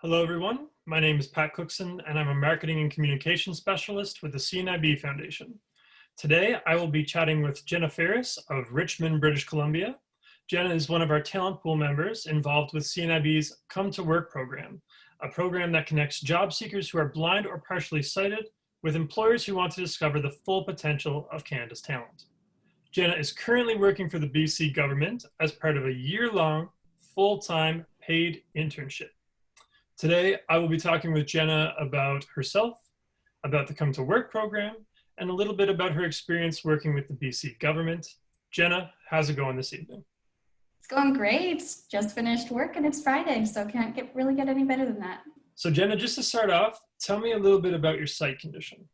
Hello, everyone. My name is Pat Cookson, and I'm a Marketing and Communications Specialist with the CNIB Foundation. Today, I will be chatting with Jenna Ferris of Richmond, British Columbia. Jenna is one of our talent pool members involved with CNIB's Come to Work program, a program that connects job seekers who are blind or partially sighted with employers who want to discover the full potential of Canada's talent. Jenna is currently working for the BC government as part of a year-long, full-time paid internship. Today, I will be talking with Jenna about herself, about the Come to Work program, and a little bit about her experience working with the BC government. Jenna, how's it going this evening? It's going great. Just finished work and it's Friday, so can't really get any better than that. So Jenna, just to start off, tell me a little bit about your sight condition.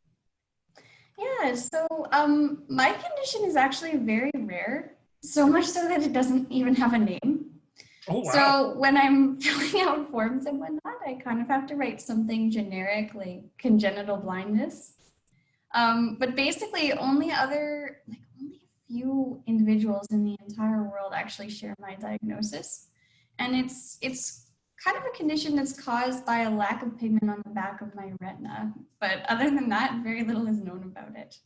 Yeah, so my condition is actually very rare, so much so that it doesn't even have a name. Oh, wow. So when I'm filling out forms and whatnot, I kind of have to write something generic like congenital blindness. But basically only a few individuals in the entire world actually share my diagnosis. And it's kind of a condition that's caused by a lack of pigment on the back of my retina. But other than that, very little is known about it.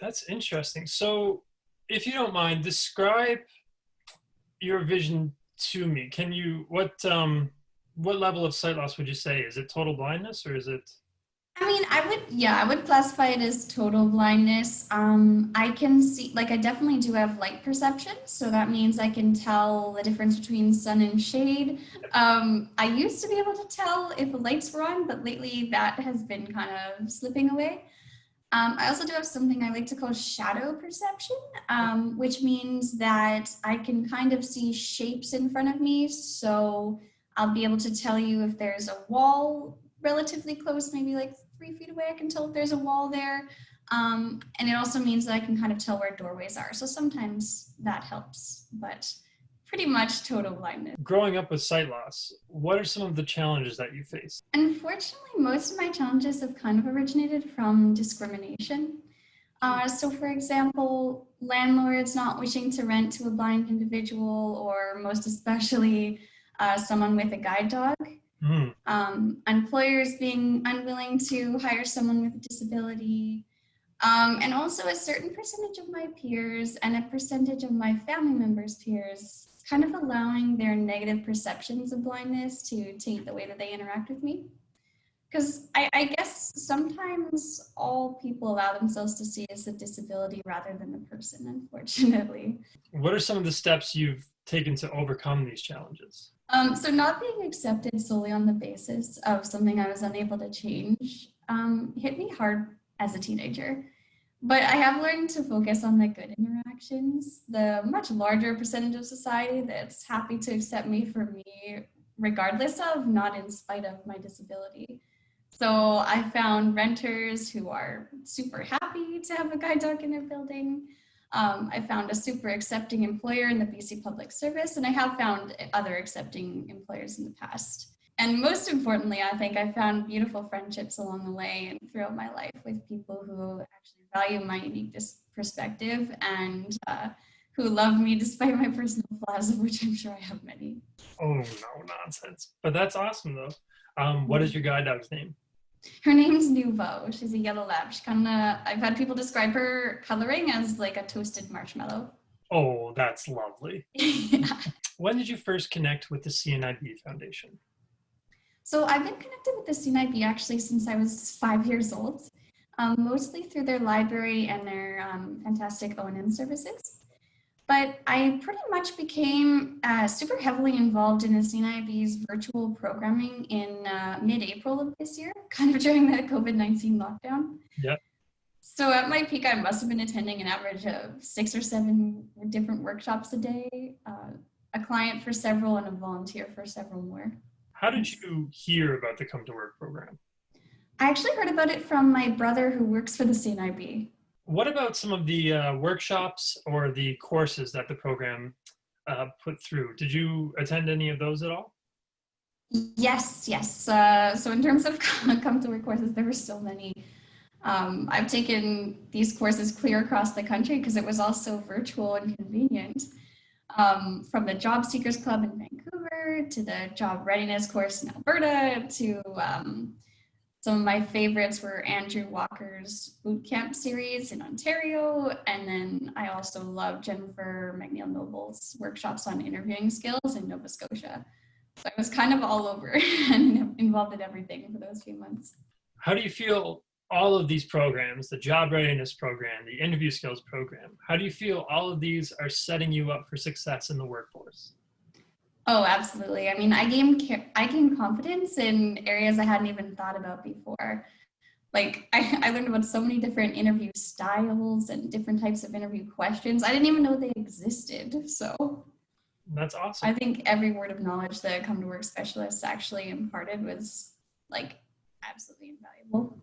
That's interesting. So if you don't mind, describe your vision to me. Can you, what level of sight loss would you say? Is it total blindness or is it? I mean, I would classify it as total blindness. I can see, I definitely do have light perception. So that means I can tell the difference between sun and shade. I used to be able to tell if the lights were on, but lately that has been kind of slipping away. I also do have something I like to call shadow perception, which means that I can kind of see shapes in front of me. So I'll be able to tell you if there's a wall relatively close, maybe like 3 feet away, I can tell if there's a wall there. And it also means that I can kind of tell where doorways are. So sometimes that helps, but pretty much total blindness. Growing up with sight loss, what are some of the challenges that you face? Unfortunately, most of my challenges have kind of originated from discrimination. So for example, landlords not wishing to rent to a blind individual, or most especially someone with a guide dog. Employers being unwilling to hire someone with a disability, and also a certain percentage of my peers and a percentage of my family members' peers kind of allowing their negative perceptions of blindness to taint the way that they interact with me. Because I guess sometimes all people allow themselves to see is the disability rather than the person, unfortunately. What are some of the steps you've taken to overcome these challenges? So not being accepted solely on the basis of something I was unable to change hit me hard as a teenager. But I have learned to focus on the good interactions, the much larger percentage of society that's happy to accept me for me, regardless of, not in spite of my disability. So I found renters who are super happy to have a guide dog in their building. I found a super accepting employer in the BC Public Service, and I have found other accepting employers in the past. And most importantly, I think I found beautiful friendships along the way and throughout my life with people who actually value my unique perspective and who love me despite my personal flaws, of which I'm sure I have many. Oh, no nonsense. But that's awesome though. What is your guide dog's name? Her name's Nouveau. She's a yellow lab. I've had people describe her coloring as like a toasted marshmallow. Oh, that's lovely. Yeah. When did you first connect with the CNIB Foundation? So I've been connected with the CNIB actually since I was 5 years old, mostly through their library and their fantastic O&M services. But I pretty much became super heavily involved in the CNIB's virtual programming in mid-April of this year, kind of during the COVID-19 lockdown. Yep. So at my peak, I must have been attending an average of 6 or 7 different workshops a day, a client for several and a volunteer for several more. How did you hear about the Come to Work program? I actually heard about it from my brother who works for the CNIB. What about some of the workshops or the courses that the program put through? Did you attend any of those at all? Yes. So in terms of Come to Work courses, there were so many. I've taken these courses clear across the country because it was also virtual and convenient. From the Job Seekers Club in Vancouver Vancouver to the job readiness course in Alberta to some of my favorites were Andrew Walker's boot camp series in Ontario. And then I also love Jennifer McNeil Noble's workshops on interviewing skills in Nova Scotia. So I was kind of all over and involved in everything for those few months. How do you feel all of these programs, the job readiness program, the interview skills program, how do you feel all of these are setting you up for success in the workforce? Oh, absolutely. I mean, I gained confidence in areas I hadn't even thought about before. Like I learned about so many different interview styles and different types of interview questions. I didn't even know they existed. So That's awesome. I think every word of knowledge that Come to Work specialists actually imparted was like absolutely invaluable.